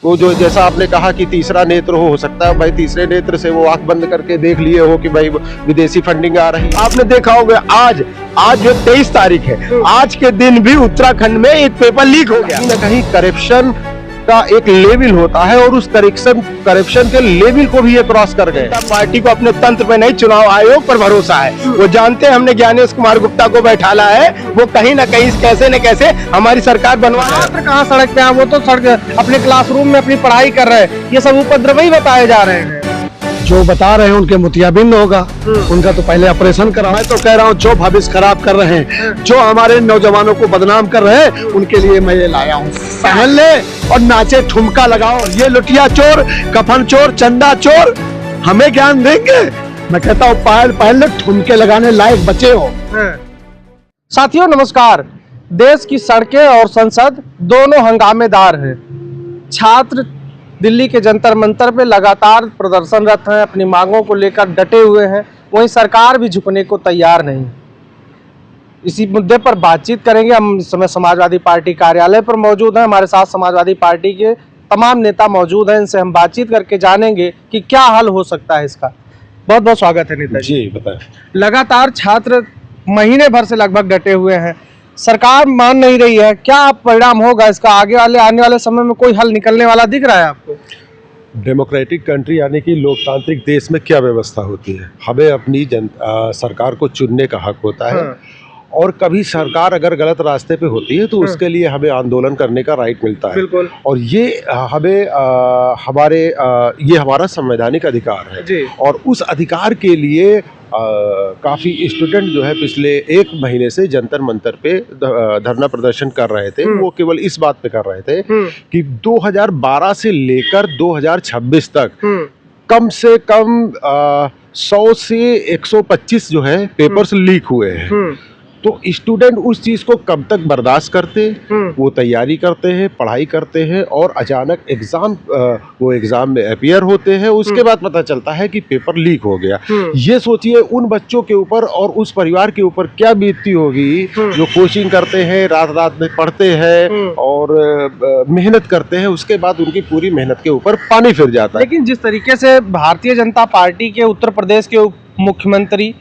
वो जो जैसा आपने कहा कि तीसरा नेत्र हो सकता है भाई, तीसरे नेत्र से वो आंख बंद करके देख लिए हो कि भाई विदेशी फंडिंग आ रही है। आपने देखा होगा आज जो 23 तारीख है, आज के दिन भी उत्तराखंड में एक पेपर लीक हो गया। कहीं ना कहीं करप्शन का एक लेवल होता है और उस करप्शन के लेवल को भी ये क्रॉस कर गए। पार्टी को अपने तंत्र पे नहीं, चुनाव आयोग पर भरोसा है। वो जानते हैं हमने ज्ञानेश कुमार गुप्ता को बैठाला है, वो कहीं ना कहीं कैसे न कैसे हमारी सरकार बनवा। कहाँ सड़क पे हैं, वो तो सड़क अपने क्लासरूम में अपनी पढ़ाई कर रहे हैं। ये सब उपद्रवी बताए जा रहे हैं। जो बता रहे हैं उनके मोतियाबिंद होगा, उनका तो पहले ऑपरेशन करा। मैं तो कह रहा हूँ जो भविष्य खराब कर रहे हैं, जो हमारे नौजवानों को बदनाम कर रहे हैं, उनके लिए मैं ये लाया हूँ। पहन ले और नाचे, ठुमका लगाओ। ये लुटिया चोर, कफन चोर, चंदा चोर हमें ज्ञान देंगे। मैं कहता हूँ पहन ले, ठुमके लगाने लायक बचे हो। साथियों नमस्कार। देश की सड़कें और संसद दोनों हंगामेदार हैं। छात्र दिल्ली के जंतर मंतर पे लगातार प्रदर्शनरत हैं, अपनी मांगों को लेकर डटे हुए हैं। वहीं सरकार भी झुकने को तैयार नहीं। इसी मुद्दे पर बातचीत करेंगे। हम इस समय समाजवादी पार्टी कार्यालय पर मौजूद हैं। हमारे साथ समाजवादी पार्टी के तमाम नेता मौजूद हैं। इनसे हम बातचीत करके जानेंगे कि क्या हल हो सकता है इसका। बहुत बहुत स्वागत है नेता जी, बताएं। लगातार छात्र महीने भर से लगभग डटे हुए हैं, सरकार मान नहीं रही है। क्या परिणाम होगा इसका? आने वाले समय में कोई हल निकलने वाला दिख रहा है आपको? डेमोक्रेटिक कंट्री यानी कि लोकतांत्रिक देश में क्या व्यवस्था होती है? हमें अपनी सरकार को चुनने का हक होता है। हाँ। और कभी सरकार अगर गलत रास्ते पे होती है तो उसके लिए हमें आंदोलन करने का राइट मिलता है। बिल्कुल। और ये हमें ये हमारा संवैधानिक अधिकार है जी। और उस अधिकार के लिए काफ़ी स्टूडेंट जो है पिछले 1 महीने से जंतर मंतर पे धरना प्रदर्शन कर रहे थे। वो केवल इस बात पे कर रहे थे कि 2012 से लेकर 2026 तक कम से कम 100 से 125 जो है पेपर्स लीक हुए हैं। तो स्टूडेंट उस चीज़ को कब तक बर्दाश्त करते, वो तैयारी करते हैं, पढ़ाई करते हैं और अचानक वो एग्ज़ाम में अपीयर होते हैं। उसके बाद पता चलता है कि पेपर लीक हो गया। ये सोचिए उन बच्चों के ऊपर और उस परिवार के ऊपर क्या बीतती होगी जो कोचिंग करते हैं, रात रात में पढ़ते हैं और मेहनत करते हैं। उसके बाद उनकी पूरी मेहनत के ऊपर पानी फिर जाता है। लेकिन जिस तरीके से भारतीय जनता पार्टी के उत्तर प्रदेश के मुख्यमंत्री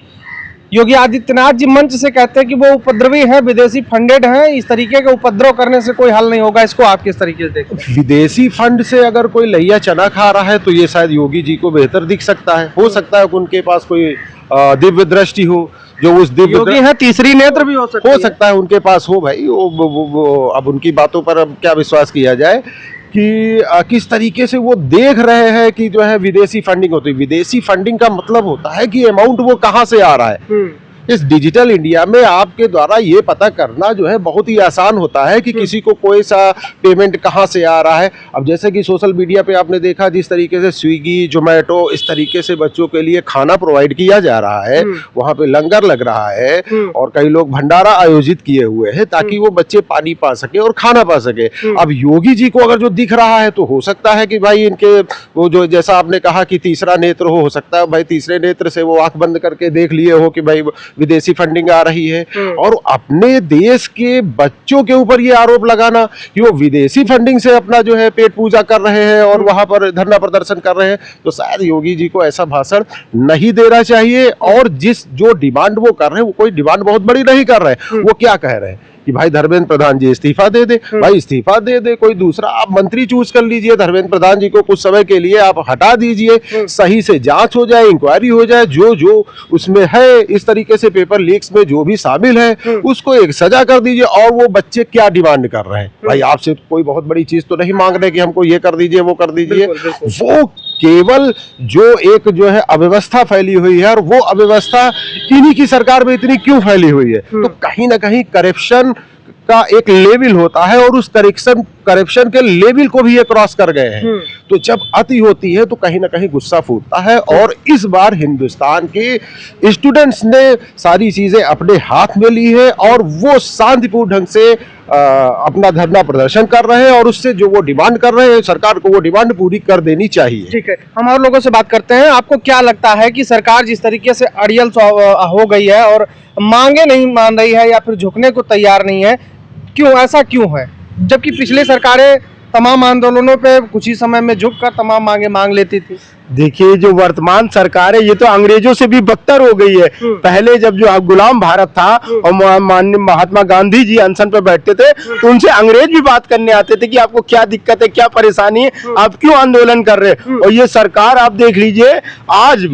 योगी आदित्यनाथ जी मंच से कहते हैं कि वो उपद्रवी हैं, विदेशी फंडेड हैं, इस तरीके का उपद्रव करने से कोई हल नहीं होगा। इसको आप किस तरीके से देखते हैं? विदेशी फंड से अगर कोई लैया चना खा रहा है तो ये शायद योगी जी को बेहतर दिख सकता है। हो सकता है कि उनके पास कोई दिव्य दृष्टि हो, जो उस दिव्य योगी है, तीसरी नेत्र भी हो सकता है उनके पास हो। भाई वो अब उनकी बातों पर अब क्या विश्वास किया जाए कि किस तरीके से वो देख रहे हैं कि जो है विदेशी फंडिंग होती है। विदेशी फंडिंग का मतलब होता है कि अमाउंट वो कहाँ से आ रहा है। इस डिजिटल इंडिया में आपके द्वारा ये पता करना जो है बहुत ही आसान होता है कि किसी को कोई सा पेमेंट कहाँ से आ रहा है। अब जैसे कि सोशल मीडिया पे आपने देखा जिस तरीके से स्विगी, जोमेटो इस तरीके से बच्चों के लिए खाना प्रोवाइड किया जा रहा है, वहाँ पे लंगर लग रहा है और कई लोग भंडारा आयोजित किए हुए हैं ताकि वो बच्चे पानी पा सके और खाना पा सके। अब योगी जी को अगर जो दिख रहा है तो हो सकता है कि भाई इनके वो जो जैसा आपने कहा कि तीसरा नेत्र हो सकता है भाई, तीसरे नेत्र से वो आंख बंद करके देख लिए हो कि भाई विदेशी फंडिंग आ रही है। और अपने देश के बच्चों के ऊपर ये आरोप लगाना कि वो विदेशी फंडिंग से अपना जो है पेट पूजा कर रहे हैं और वहां पर धरना प्रदर्शन कर रहे हैं, तो शायद योगी जी को ऐसा भाषण नहीं देना चाहिए। और जो डिमांड वो कर रहे हैं वो कोई डिमांड बहुत बड़ी नहीं कर रहे। वो क्या कह रहे हैं कि भाई धर्मेंद्र प्रधान जी इस्तीफा दे दे। भाई इस्तीफा दे दे, कोई दूसरा आप मंत्री चूज कर लीजिए। धर्मेंद्र प्रधान जी को कुछ समय के लिए आप हटा दीजिए, सही से जांच हो जाए, इंक्वायरी हो जाए, जो उसमें है इस तरीके से पेपर लीक्स में जो भी शामिल है उसको एक सजा कर दीजिए। और वो बच्चे क्या डिमांड कर रहे हैं, भाई आपसे कोई बहुत बड़ी चीज तो नहीं मांग रहे कि हमको ये कर दीजिए वो कर दीजिए। वो केवल जो है अव्यवस्था फैली हुई है और वो अव्यवस्था इन्हीं की सरकार में इतनी क्यों फैली हुई है। तो कहीं ना कहीं करप्शन का एक लेवल होता है और उस करप्शन के लेवल को भी ये क्रॉस कर गए हैं। तो जब अति होती है तो कहीं ना कहीं गुस्सा फूटता है। और इस बार हिंदुस्तान के स्टूडेंट्स ने सारी चीजें अपने हाथ में ली है और वो शांतिपूर्ण ढंग से अपना धरना प्रदर्शन कर रहे हैं और उससे जो वो डिमांड कर रहे हैं सरकार को वो डिमांड पूरी कर देनी चाहिए। ठीक है, हम और लोगों से बात करते हैं। आपको क्या लगता है कि सरकार जिस तरीके से अड़ियल हो गई है और मांगे नहीं मान रही है या फिर झुकने को तैयार नहीं है, क्यों ऐसा क्यों है? जबकि पिछली सरकारें तमाम आंदोलनों पे कुछ ही समय में झुककर तमाम मांगे मांग लेती थी। देखिए, जो वर्तमान सरकार है ये तो अंग्रेजों से भी बदतर हो गई है। पहले जब जो गुलाम भारत था और माननीय महात्मा गांधी जी अनशन पे बैठते थे तो उनसे अंग्रेज भी बात करने आते थे कि आपको क्या दिक्कत है, क्या परेशानी है, आप क्यों आंदोलन कर रहे हैं। और ये सरकार आप देख लीजिए, आज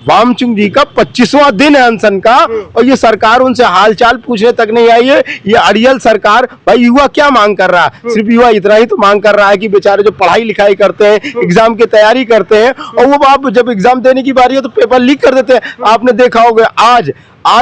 वामचुंग जी का 25वां दिन है अनशन का और ये सरकार उनसे हालचाल पूछने तक नहीं आई है। ये अड़ियल सरकार, भाई युवा क्या मांग कर रहा है? सिर्फ युवा इतना ही तो मांग कर रहा है कि बेचारे जो पढ़ाई लिखाई करते हैं, एग्जाम की तैयारी करते हैं और वो आप जब एग्जाम देने की बारी है तो पेपर लीक कर देते हैं। आपने देखा होगा आज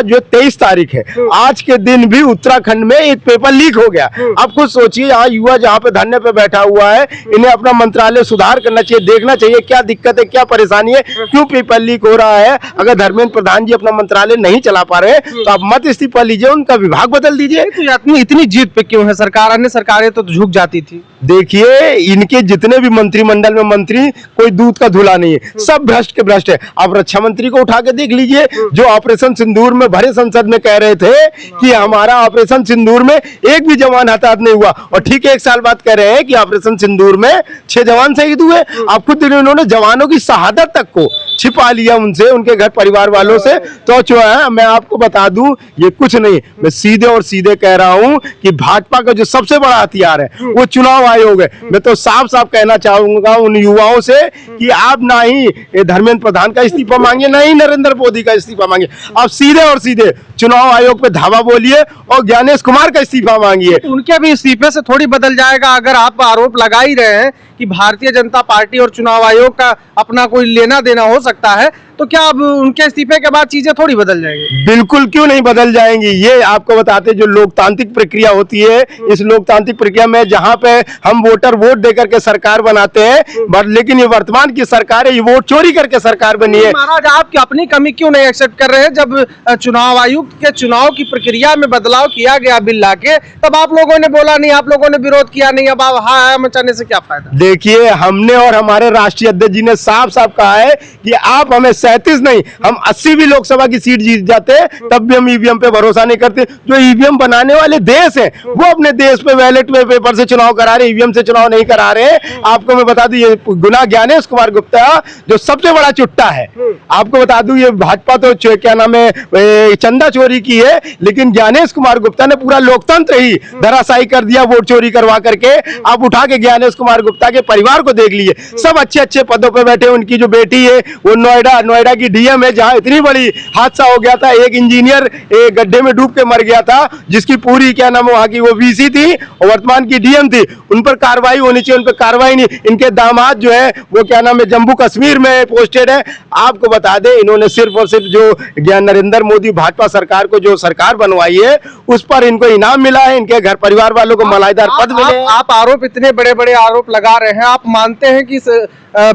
जो 23 तारीख है, आज के दिन भी उत्तराखंड में एक पेपर लीक हो गया। आप खुद सोचिए, यहाँ युवा जहाँ पे धरने पे बैठा हुआ है, इन्हें अपना मंत्रालय सुधार करना चाहिए, देखना चाहिए क्या दिक्कत है, क्या परेशानी है, क्यों पेपर लीक हो रहा है। अगर धर्मेंद्र प्रधान जी अपना मंत्रालय नहीं चला पा रहे तो आप मत इस्तीफा लीजिए, उनका विभाग बदल दीजिए। तो इतनी जीत पे क्यों है सरकार? अन्य सरकारें तो झुक जाती थी। देखिए, इनके जितने भी मंत्रिमंडल में मंत्री, कोई दूध का धुला नहीं है, सब भ्रष्ट के भ्रष्ट है। आप रक्षा मंत्री को उठा के देख लीजिए, जो ऑपरेशन सिंदूर में भरे संसद में कह रहे थे कि हमारा ऑपरेशन सिंदूर में एक भी जवान हताहत नहीं हुआ, और ठीक है 1 साल बाद कह रहे हैं कि ऑपरेशन सिंदूर में 6 जवान शहीद हुए। आप खुद उन्होंने जवानों की शहादत तक को छिपा लिया उनसे, उनके घर परिवार वालों से। तो जो है, मैं आपको बता दूं, ये कुछ नहीं, मैं सीधे और सीधे कह रहा हूं कि भाजपा का जो सबसे बड़ा हथियार है वो चुनाव आयोग है। मैं तो साफ साफ कहना चाहूंगा उन युवाओं से कि आप ना ही धर्मेंद्र प्रधान का इस्तीफा मांगिए, ना ही नरेंद्र मोदी का इस्तीफा मांगिए, आप सीधे और सीधे चुनाव आयोग पे धावा बोलिए और ज्ञानेश कुमार का इस्तीफा मांगिए। उनके भी इस्तीफे से थोड़ी बदल जाएगा। अगर आप आरोप लगा ही रहे हैं कि भारतीय जनता पार्टी और चुनाव आयोग का अपना कोई लेना देना हो सकता है, तो क्या अब उनके इस्तीफे के बाद चीजें थोड़ी बदल जाएंगी? बिल्कुल क्यों नहीं बदल जाएंगी। ये आपको बताते, जो लोकतांत्रिक प्रक्रिया होती है, इस लोकतांत्रिक प्रक्रिया में जहां पे हम वोटर वोट देकर के सरकार बनाते हैं, लेकिन ये वर्तमान की सरकार है, ये वोट चोरी करके सरकार बनी है। महाराज, आप अपनी कमी क्यों नहीं एक्सेप्ट कर रहे हैं? जब चुनाव आयुक्त के चुनाव की प्रक्रिया में बदलाव किया गया बिल लाके, तब आप लोगों ने बोला नहीं, आप लोगों ने विरोध किया नहीं, अब आप हाँ मचाने से क्या फायदा? देखिए, हमने और हमारे राष्ट्रीय अध्यक्ष जी ने साफ साफ कहा है कि आप हमें 37 नहीं, हम 80 भी लोकसभा की सीट जीत जाते तब भी हम ईवीएम पे भरोसा नहीं करते। जो ईवीएम बनाने वाले देश हैं वो अपने देश पे बैलेट में पेपर से चुनाव करा रहे, ईवीएम से चुनाव नहीं करा रहे। आपको मैं बता दूं, ये गुना ज्ञानेश कुमार गुप्ता जो सबसे बड़ा चुट्टा है। आपको बता दूं, ये भाजपा तो क्या नाम है, चंदा चोरी की है, लेकिन ज्ञानेश कुमार गुप्ता ने पूरा लोकतंत्र ही धराशायी कर दिया वोट चोरी करवा करके। आप उठा के ज्ञानेश कुमार गुप्ता के परिवार को देख लीजिए, सब अच्छे अच्छे पदों पे बैठे। उनकी जो बेटी है वो नोएडा की डीएम है, जहां इतनी बड़ी हादसा हो गया था, एक इंजीनियर एक गड्ढे में डूब के मर गया था, जिसकी पूरी क्या नाम वहां की वो वीसी थी और वर्तमान की डीएम थी। उन पर कार्रवाई होनी चाहिए, उन पर कार्रवाई नहीं। इनके दामाद जो है वो क्या नाम है, जम्मू कश्मीर में पोस्टेड है। आपको बता दें, इन्होंने सिर्फ और सिर्फ जो नरेंद्र मोदी भाजपा सरकार को जो सरकार बनवाई है उस पर इनको इनाम मिला है, इनके घर परिवार वालों को मलाईदार पद मिले हैं। आप आरोप, इतने बड़े बड़े आरोप लगा रहे हैं, आप मानते हैं कि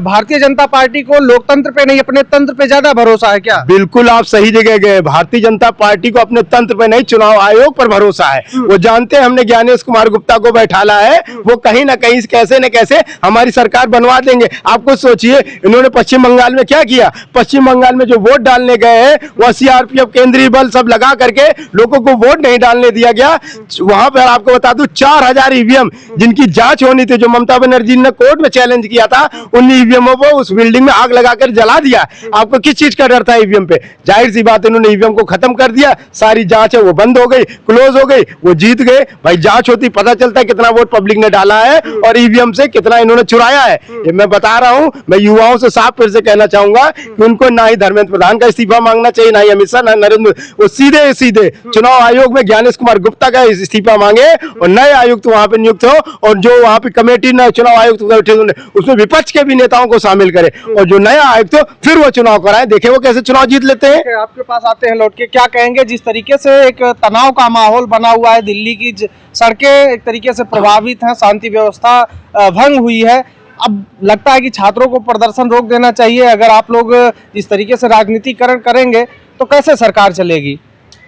भारतीय जनता पार्टी को लोकतंत्र पे नहीं अपने तंत्र पे ज्यादा भरोसा है क्या? बिल्कुल, आप सही जगह गए। भारतीय जनता पार्टी को अपने तंत्र पे नहीं, चुनाव आयोग पर भरोसा है। वो जानते हैं हमने ज्ञानेश कुमार गुप्ता को बैठाला है, वो कहीं ना कहीं कैसे न कैसे हमारी सरकार बनवा देंगे। आपको सोचिए, इन्होंने पश्चिम बंगाल में क्या किया। पश्चिम बंगाल में जो वोट डालने गए हैं वह सीआरपीएफ केंद्रीय बल सब लगा करके लोगों को वोट नहीं डालने दिया गया। वहां पर आपको बता दूं, 4000 ईवीएम जिनकी जांच होनी थी, जो ममता बनर्जी ने कोर्ट में चैलेंज किया था, उन ईवीएमओ को उस बिल्डिंग में आग लगाकर जला दिया। आपको किस चीज का डर था ईवीएम पे? जाहिर सी बात, इन्होंने ईवीएम को खत्म कर दिया। सारी जांच है वो बंद हो गई, क्लोज हो गई, वो जीत गए। भाई जांच होती, पता चलता है कितना वोट पब्लिक ने डाला है और ईवीएम से कितना इन्होंने चुराया है। ये मैं बता रहा हूं। मैं युवाओं से साफ फिर से कहना चाहूंगा कि उनको ना ही धर्मेंद्र प्रधान का इस्तीफा मांगना चाहिए, ना ही अमित शाह, ना नरेंद्र, वो सीधे सीधे चुनाव आयोग में ज्ञानेश कुमार गुप्ता का इस्तीफा मांगे और नए आयुक्त वहां पे नियुक्त हो, और जो वहां पे कमेटी न चुनाव आयुक्त उसमें विपक्ष के भी नेताओं को शामिल करे, और जो नया आयुक्त हो फिर वो चुनाव कराए। देखे वो कैसे चुनाव जीत लेते हैं। आपके पास आते हैं लौट के, क्या कहेंगे जिस तरीके से एक तनाव का माहौल बना हुआ है, दिल्ली की सड़कें एक तरीके से प्रभावित हैं, शांति व्यवस्था भंग हुई है, अब लगता है कि छात्रों को प्रदर्शन रोक देना चाहिए। अगर आप लोग इस तरीके से राजनीतिकरण करेंगे तो कैसे सरकार चलेगी?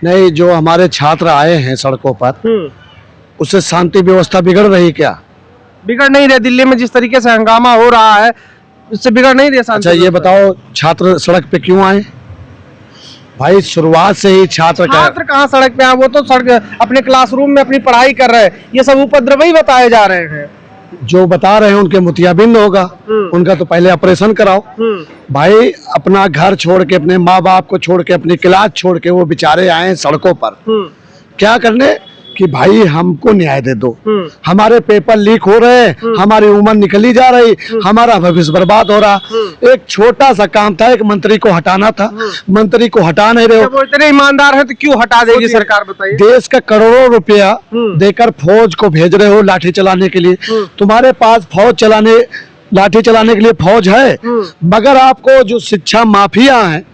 नहीं, जो हमारे छात्र आए हैं सड़कों पर, उससे शांति व्यवस्था बिगड़ रही क्या? बिगड़ नहीं रहे। दिल्ली में जिस तरीके से हंगामा हो रहा है उससे बिगड़ नहीं रही शांति। अच्छा, ये बताओ, छात्र सड़क पे क्यों आए? भाई शुरुआत से ही छात्र कहाँ सड़क पे आए? वो तो सड़क अपने क्लासरूम में अपनी पढ़ाई कर रहे हैं। ये सब उपद्रवी बताए जा रहे हैं। जो बता रहे हैं उनके मोतियाबिंद होगा, उनका तो पहले ऑपरेशन कराओ। भाई अपना घर छोड़ के, अपने माँ बाप को छोड़ के, अपनी क्लास छोड़ के वो बेचारे आए हैं सड़कों पर क्या करने कि भाई हमको न्याय दे दो, हमारे पेपर लीक हो रहे हैं, हमारी उम्र निकली जा रही, हमारा भविष्य बर्बाद हो रहा। एक छोटा सा काम था, एक मंत्री को हटाना था, मंत्री को हटा नहीं रहे हो। वो इतने ईमानदार है तो क्यों हटा देगी सरकार, बताइए। देश का करोड़ों रुपया देकर फौज को भेज रहे हो लाठी चलाने के लिए, तुम्हारे पास लाठी चलाने के लिए फौज है, मगर आपको जो शिक्षा माफिया हैं,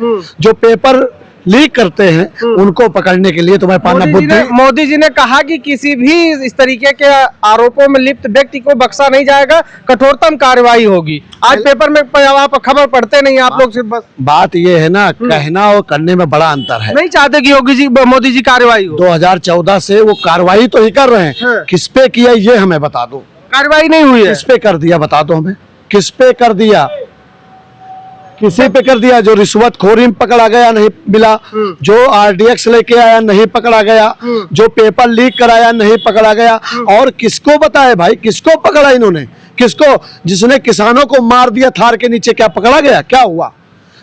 जो पेपर लीक करते हैं, उनको पकड़ने के लिए तुम्हें पाना बुद्धि। मोदी जी ने कहा कि किसी भी इस तरीके के आरोपों में लिप्त व्यक्ति को बख्शा नहीं जाएगा, कठोरतम कार्रवाई होगी। आज पेपर में आप खबर पढ़ते नहीं, आप लोग सिर्फ बस बात ये है ना, कहना और करने में बड़ा अंतर है। नहीं चाहते कि मोदी जी कार्रवाई हो। 2014 से वो कार्रवाई तो ही कर रहे हैं, किस पे किया ये हमें बता दो। कार्रवाई नहीं हुई है, किस पे कर दिया बता दो हमें, किस पे कर दिया? किसी पे कर दिया? जो रिश्वतखोरी में पकड़ा गया नहीं मिला, जो RDX लेके आया नहीं पकड़ा गया, जो पेपर लीक कराया नहीं पकड़ा गया। और किसको बताए भाई, किसको पकड़ा इन्होंने? किसको? जिसने किसानों को मार दिया थार के नीचे, क्या पकड़ा गया? क्या हुआ?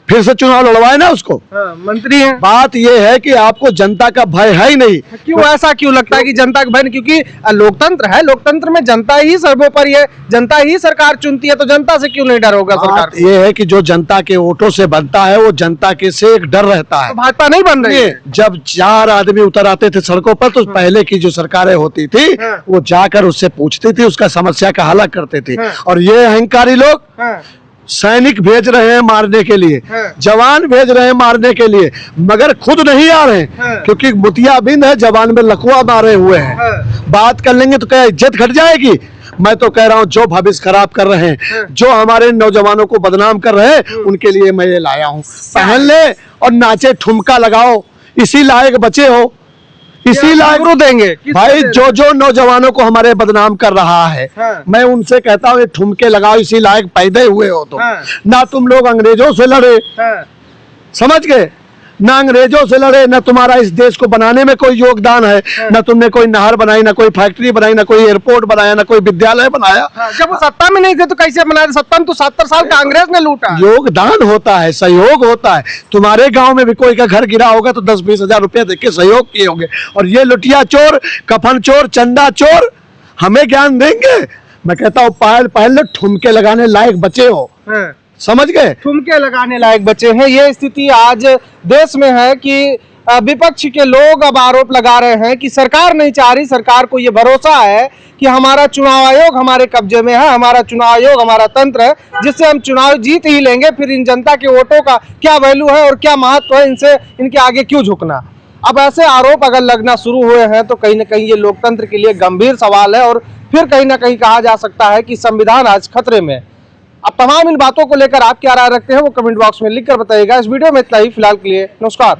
फिर से चुनाव लड़वाए ना उसको। मंत्री हैं। बात यह है कि आपको जनता का भय है ही नहीं। क्यों ऐसा क्यों लगता है कि जनता का भय नहीं? क्योंकि लोकतंत्र है, लोकतंत्र में जनता ही सर्वोपरि है, जनता ही सरकार चुनती है, तो जनता से क्यों नहीं डर होगा सरकार को? ये है कि जो जनता के वोटों से बनता है वो जनता के से एक डर रहता है। तो भाजपा नहीं बन रही है। जब 4 आदमी उतर आते थे सड़कों पर तो पहले की जो सरकारें होती थी वो जाकर उससे पूछती थी, उसका समस्या का हल करते थे। और ये अहंकारी लोग सैनिक भेज रहे हैं मारने के लिए, जवान भेज रहे हैं मारने के लिए, मगर खुद नहीं आ रहे हैं, क्योंकि मोतियाबिंद है, जवान में लकवा मारे हुए हैं। बात कर लेंगे तो क्या इज्जत घट जाएगी? मैं तो कह रहा हूँ जो भविष्य खराब कर रहे हैं, जो हमारे नौजवानों को बदनाम कर रहे हैं, उनके लिए मैं ये लाया हूँ। पहन ले और नाचे, ठुमका लगाओ, इसी लायक बचे हो, इसी लायक देंगे भाई। जो नौजवानों को हमारे बदनाम कर रहा है, मैं उनसे कहता हूँ ये ठुमके लगाओ, इसी लायक पैदा हुए हो तो। ना तुम लोग अंग्रेजों से लड़े, समझ गए, ना अंग्रेजों से लड़े, ना तुम्हारा इस देश को बनाने में कोई योगदान है, ना तुमने कोई नहर बनाई, ना कोई फैक्ट्री बनाई, ना कोई एयरपोर्ट बनाया, ना कोई विद्यालय बनाया। जब वो सत्ता में नहीं थे तो कैसे बनाए? सत्ता में तो 70 साल कांग्रेस ने लूटा। योगदान होता है, सहयोग होता है। तुम्हारे गांव में भी कोई का घर गिरा होगा तो 10-20 हजार रुपया देके सहयोग किए होंगे। और ये लुटिया चोर, कफन चोर, चंदा चोर हमें ज्ञान देंगे? मैं कहता हूँ पहले ठुमके लगाने लायक बचे हो, समझ गए, ठुमके लगाने लायक बचे हैं। ये स्थिति आज देश में है कि विपक्ष के लोग अब आरोप लगा रहे हैं कि सरकार नहीं चाह रही, सरकार को ये भरोसा है कि हमारा चुनाव आयोग हमारे कब्जे में है, हमारा चुनाव आयोग हमारा तंत्र है, जिससे हम चुनाव जीत ही लेंगे। फिर इन जनता के वोटों का क्या वैल्यू है और क्या महत्व है, इनसे इनके आगे क्यों झुकना? अब ऐसे आरोप अगर लगना शुरू हुए हैं तो कहीं ना कहीं ये लोकतंत्र के लिए गंभीर सवाल है, और फिर कहीं ना कहीं कहा जा सकता है कि संविधान आज खतरे में। अब तमाम इन बातों को लेकर आप क्या राय रखते हैं वो कमेंट बॉक्स में लिखकर बताइएगा। इस वीडियो में इतना ही, फिलहाल के लिए नमस्कार।